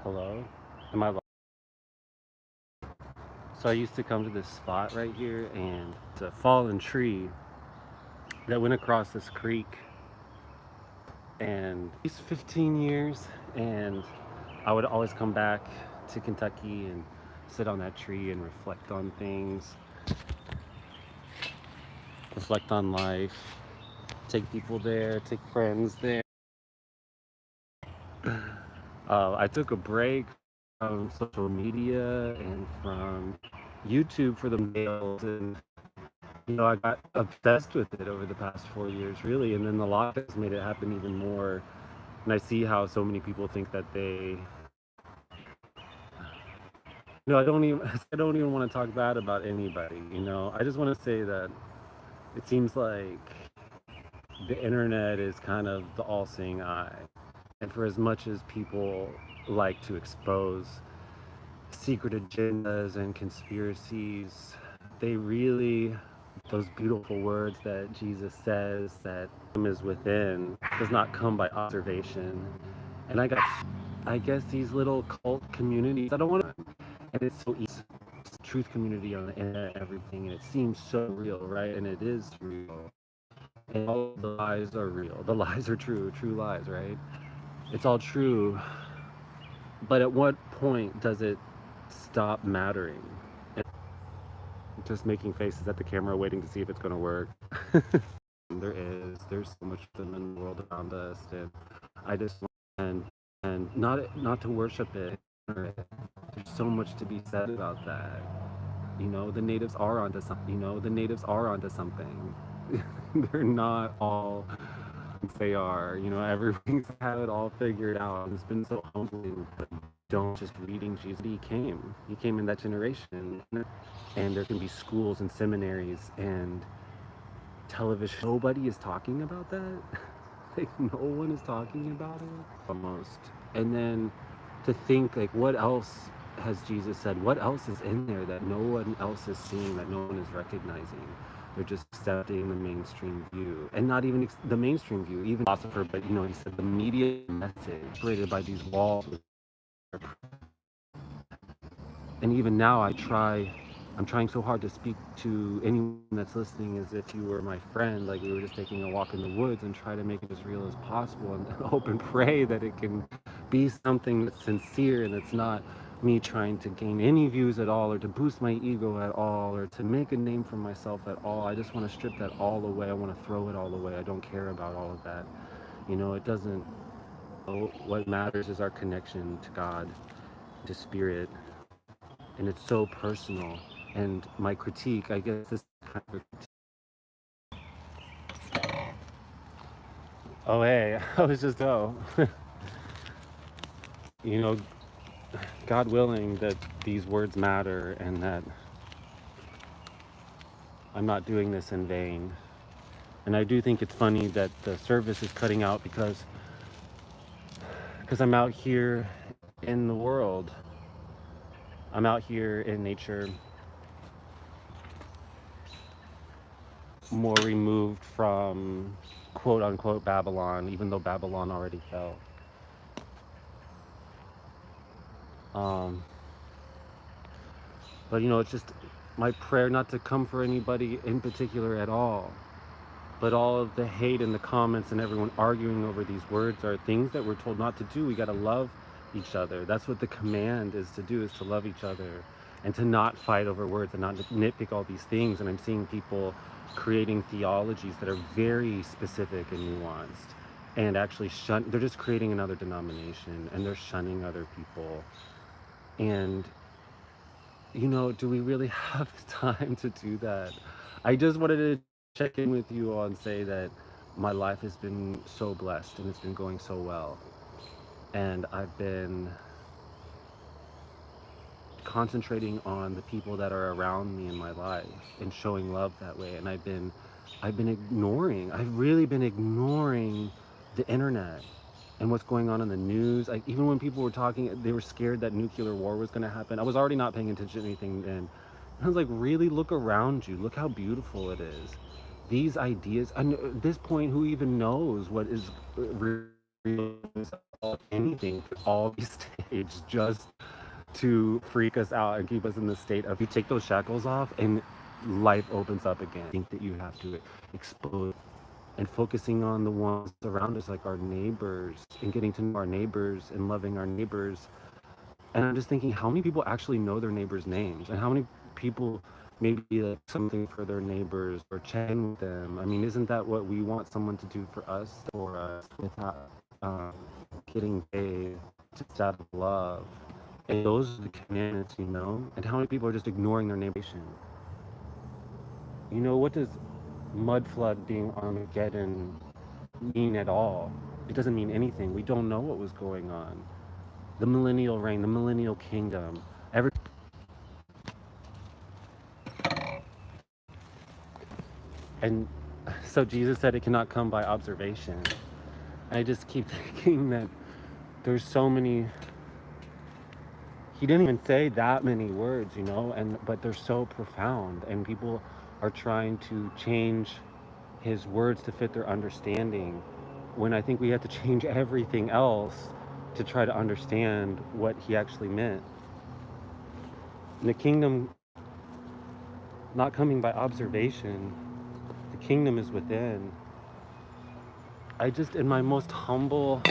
Hello? Am I live? So I used to come to this spot right here, and it's a fallen tree that went across this creek, and it's 15 years, and I would always come back to Kentucky and sit on that tree and reflect on things, reflect on life, take people there, take friends there. I took a break from social media and from YouTube for the males, and I got obsessed with it over the past 4 years, really. And then the lockdowns made it happen even more. And I see how so many people think that I don't even, I don't even want to talk bad about anybody. I just want to say that it seems like the internet is kind of the all-seeing eye. And for as much as people like to expose secret agendas and conspiracies, they really, those beautiful words that Jesus says that is within does not come by observation. And I guess these little cult communities, I don't want to, and it's so easy, truth community on the internet and everything, and it seems so real, right? And it is real. And all the lies are real. The lies are true, true lies, right? It's all true. But at what point does it stop mattering? Just making faces at the camera, waiting to see if it's going to work. There's so much in the world around us, and I just and not to worship it. There's so much to be said about that. The natives are onto something. The natives are onto something. They're not all they are. Everything's had it all figured out. It's been so humbling. But don't just reading Jesus. He came. He came in that generation, and there can be schools and seminaries and television. Nobody is talking about that. Like, no one is talking about it almost. And then to think, like, what else has Jesus said? What else is in there that no one else is seeing, that no one is recognizing? They're just accepting the mainstream view, and not even the mainstream view, even philosopher. But he said the media message created by these walls. And even now I'm trying so hard to speak to anyone that's listening as if you were my friend, like we were just taking a walk in the woods, and try to make it as real as possible, and hope and pray that it can be something that's sincere and it's not me trying to gain any views at all, or to boost my ego at all, or to make a name for myself at all. I just want to strip that all away. I want to throw it all away. I don't care about all of that. It doesn't. What matters is our connection to God, to spirit, and it's so personal. And my critique, I guess this kind of oh hey, I was just you know, God willing that these words matter, and that I'm not doing this in vain. And I do think it's funny that the service is cutting out because I'm out here in the world. I'm out here in nature, more removed from quote unquote Babylon, even though Babylon already fell. Um, but it's just my prayer not to come for anybody in particular at all. But all of the hate in the comments and everyone arguing over these words are things that we're told not to do. We got to love each other. That's what the command is to do, is to love each other and to not fight over words and not nitpick all these things. And I'm seeing people creating theologies that are very specific and nuanced, and actually they're just creating another denomination, and they're shunning other people. And do we really have the time to do that? I just wanted to check in with you all and say that my life has been so blessed, and it's been going so well. And I've been concentrating on the people that are around me in my life and showing love that way. And I've really been ignoring the internet and what's going on in the news. Like, even when people were talking, they were scared that nuclear war was going to happen. I was already not paying attention to anything then. I was like, really, look around you. Look how beautiful it is. These ideas, and at this point, who even knows what is real? Anything could all be staged. age just to freak us out and keep us in the state of, you take those shackles off and life opens up again. I think that you have to expose and focusing on the ones around us, like our neighbors, and getting to know our neighbors and loving our neighbors. And I'm just thinking, how many people actually know their neighbors' names, and how many people maybe like something for their neighbors or check in with them? I mean, isn't that what we want someone to do for us without um, getting paid, just out of love? And those are the commandments, you know? And how many people are just ignoring their neighbor? You know, what does mud flood being Armageddon mean at all? It doesn't mean anything. We don't know what was going on. The millennial reign, the millennial kingdom. And so Jesus said it cannot come by observation. I just keep thinking that there's so many, he didn't even say that many words, you know, but they're so profound, and people are trying to change his words to fit their understanding, when I think we have to change everything else to try to understand what he actually meant. And the kingdom not coming by observation, the kingdom is within. I just, in my most humble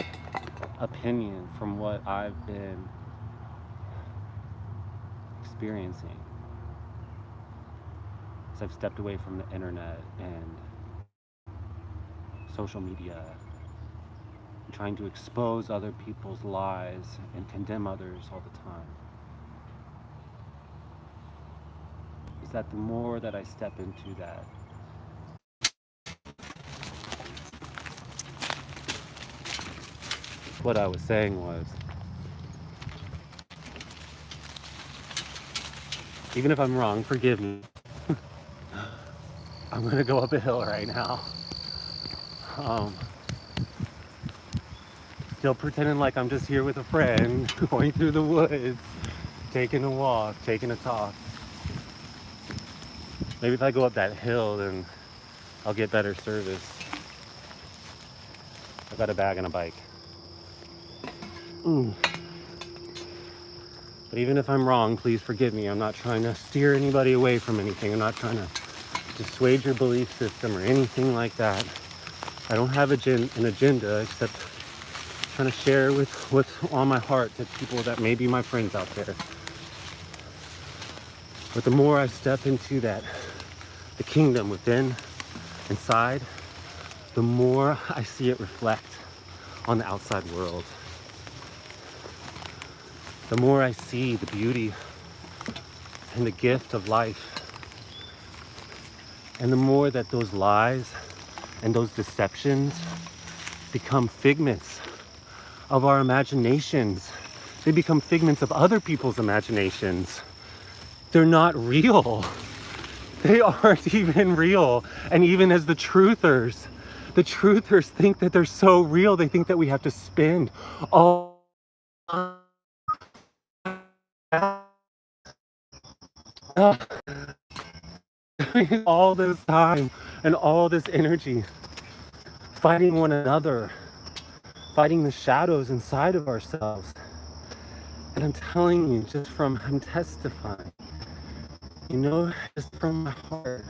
opinion from what I've been experiencing, as I've stepped away from the internet and social media, trying to expose other people's lies and condemn others all the time, is that the more that I step into that, what I was saying was, even if I'm wrong, forgive me. I'm gonna go up a hill right now. Still pretending like I'm just here with a friend, going through the woods, taking a walk, taking a talk. Maybe if I go up that hill, then I'll get better service. I've got a bag and a bike. But even if I'm wrong, please forgive me. I'm not trying to steer anybody away from anything. I'm not trying to dissuade your belief system or anything like that. I don't have an agenda except trying to share with what's on my heart to people that may be my friends out there. But the more I step into that, the kingdom within, inside, the more I see it reflect on the outside world. The more I see the beauty and the gift of life, and the more that those lies and those deceptions become figments of our imaginations. They become figments of other people's imaginations. They're not real. They aren't even real. And even as the truthers think that they're so real, they think that we have to spend all all this time and all this energy fighting one another, fighting the shadows inside of ourselves. And I'm telling you, I'm testifying, you know, just from my heart.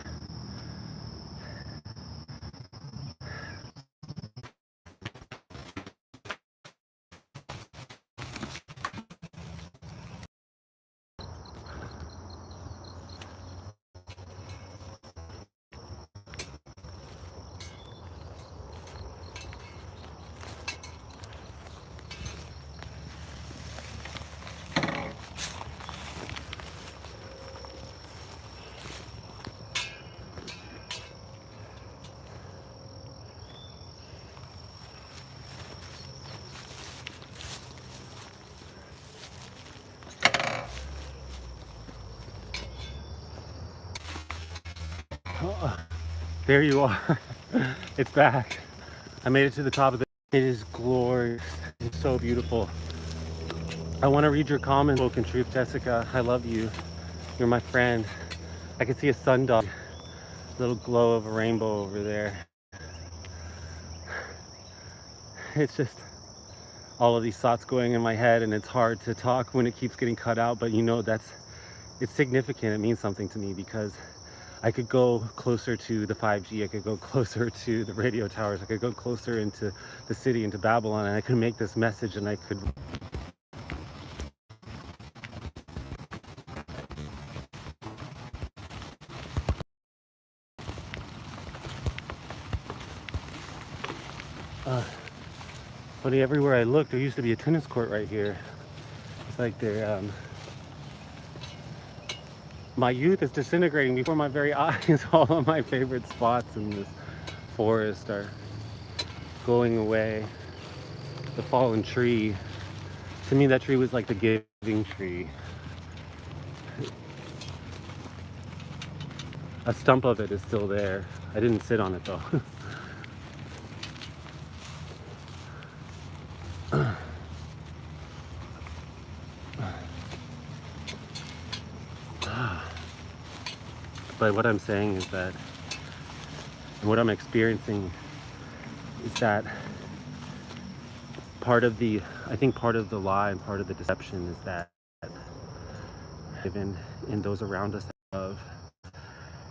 There you are. It's back. I made it to the top of it. It is glorious. It's so beautiful. I want to read your comment. Spoken truth, Jessica. I love you. You're my friend. I can see a sundog, little glow of a rainbow over there. It's just all of these thoughts going in my head, and it's hard to talk when it keeps getting cut out. But you know, it's significant. It means something to me because I could go closer to the 5G. I could go closer to the radio towers. I could go closer into the city, into Babylon, and I could make this message, and I could. Funny, everywhere I look, there used to be a tennis court right here. It's like my youth is disintegrating before my very eyes. All of my favorite spots in this forest are going away. The fallen tree, to me that tree was like the giving tree. A stump of it is still there. I didn't sit on it though. But what I'm saying is that, and what I'm experiencing is that I think part of the lie and part of the deception is that even in those around us love,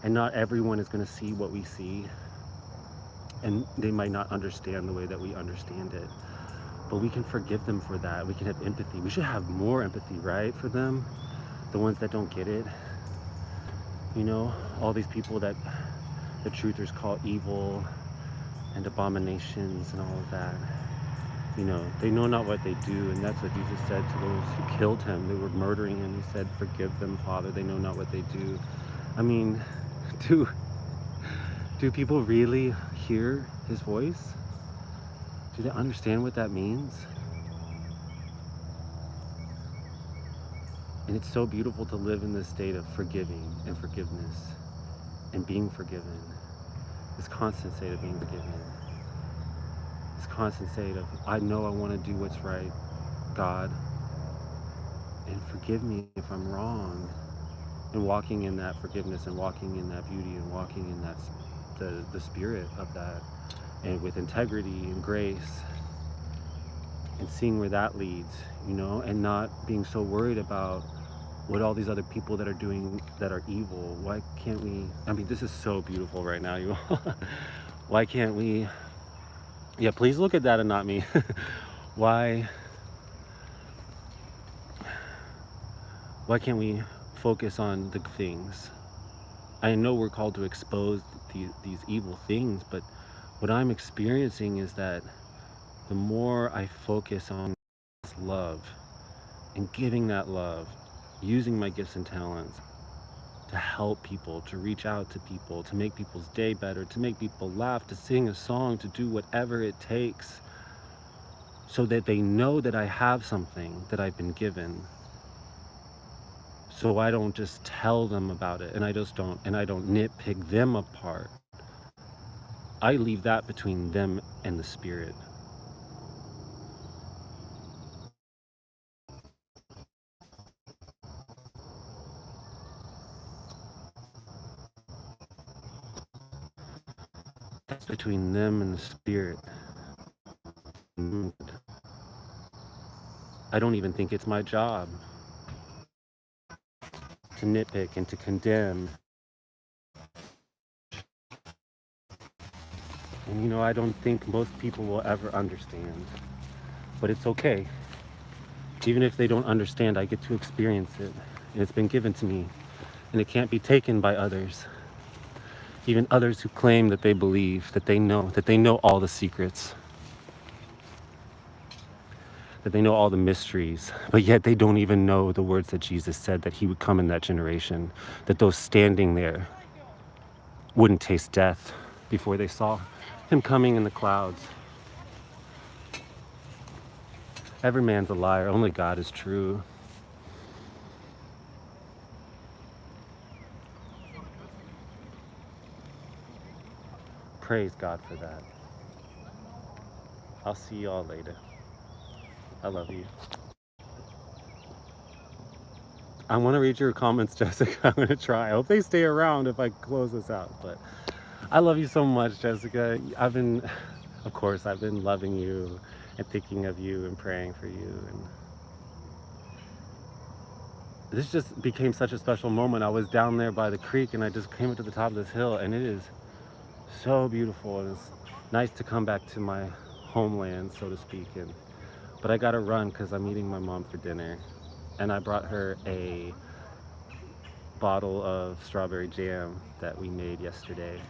and not everyone is going to see what we see, and they might not understand the way that we understand it, but we can forgive them for that. We can have empathy. We should have more empathy, right, for them, the ones that don't get it. You know, all these people that the truthers call evil and abominations and all of that. You know, they know not what they do, and that's what Jesus said to those who killed him. They were murdering him. He said, "Forgive them, Father. They know not what they do." I mean, do people really hear his voice? Do they understand what that means? And it's so beautiful to live in this state of forgiving and forgiveness and being forgiven. This constant state of being forgiven. This constant state of, I know I want to do what's right, God, and forgive me if I'm wrong. And walking in that forgiveness and walking in that beauty and walking in that the spirit of that, and with integrity and grace, and seeing where that leads, you know, and not being so worried about what all these other people that are doing that are evil. Why can't we, I mean, this is so beautiful right now, you all. Why can't we, yeah, please look at that and not me. Why can't we focus on the things? I know we're called to expose these evil things, but what I'm experiencing is that the more I focus on love and giving that love, using my gifts and talents to help people, to reach out to people, to make people's day better, to make people laugh, to sing a song, to do whatever it takes so that they know that I have something that I've been given. So I don't just tell them about it, and I don't nitpick them apart. I leave that between them and the Spirit. That's between them and the Spirit. I don't even think it's my job to nitpick and to condemn. And you know, I don't think most people will ever understand, but it's okay. Even if they don't understand, I get to experience it, and it's been given to me, and it can't be taken by others. Even others who claim that they believe, that they know all the secrets, that they know all the mysteries, but yet they don't even know the words that Jesus said that he would come in that generation, that those standing there wouldn't taste death before they saw him coming in the clouds. Every man's a liar, only God is true. Praise God for that. I'll see y'all later. I love you. I want to read your comments, Jessica. I'm going to try. I hope they stay around if I close this out. But I love you so much, Jessica. Of course, I've been loving you and thinking of you and praying for you. And this just became such a special moment. I was down there by the creek and I just came up to the top of this hill, and it is so beautiful, and it's nice to come back to my homeland, so to speak. And but I gotta run because I'm meeting my mom for dinner, and I brought her a bottle of strawberry jam that we made yesterday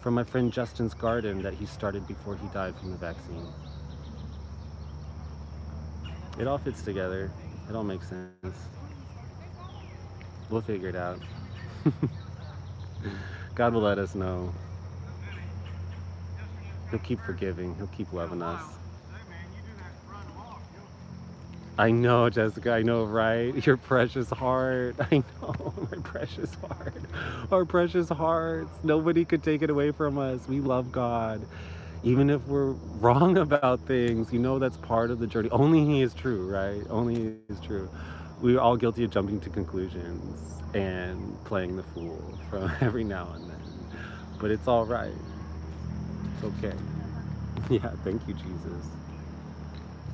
from my friend Justin's garden that he started before he died from the vaccine. It all fits together. It all makes sense. We'll figure it out. God will let us know. He'll keep forgiving. He'll keep loving us. I know, Jessica. I know, right? Your precious heart. I know, my precious heart. Our precious hearts. Nobody could take it away from us. We love God. Even if we're wrong about things, that's part of the journey. Only He is true, right? Only He is true. We're all guilty of jumping to conclusions and playing the fool from every now and then. But it's all right. It's okay. Yeah, thank you, Jesus.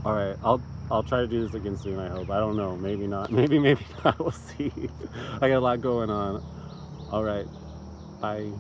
All right, I'll try to do this again soon, I hope. I don't know, maybe not. Maybe not. We'll see. I got a lot going on. All right, bye.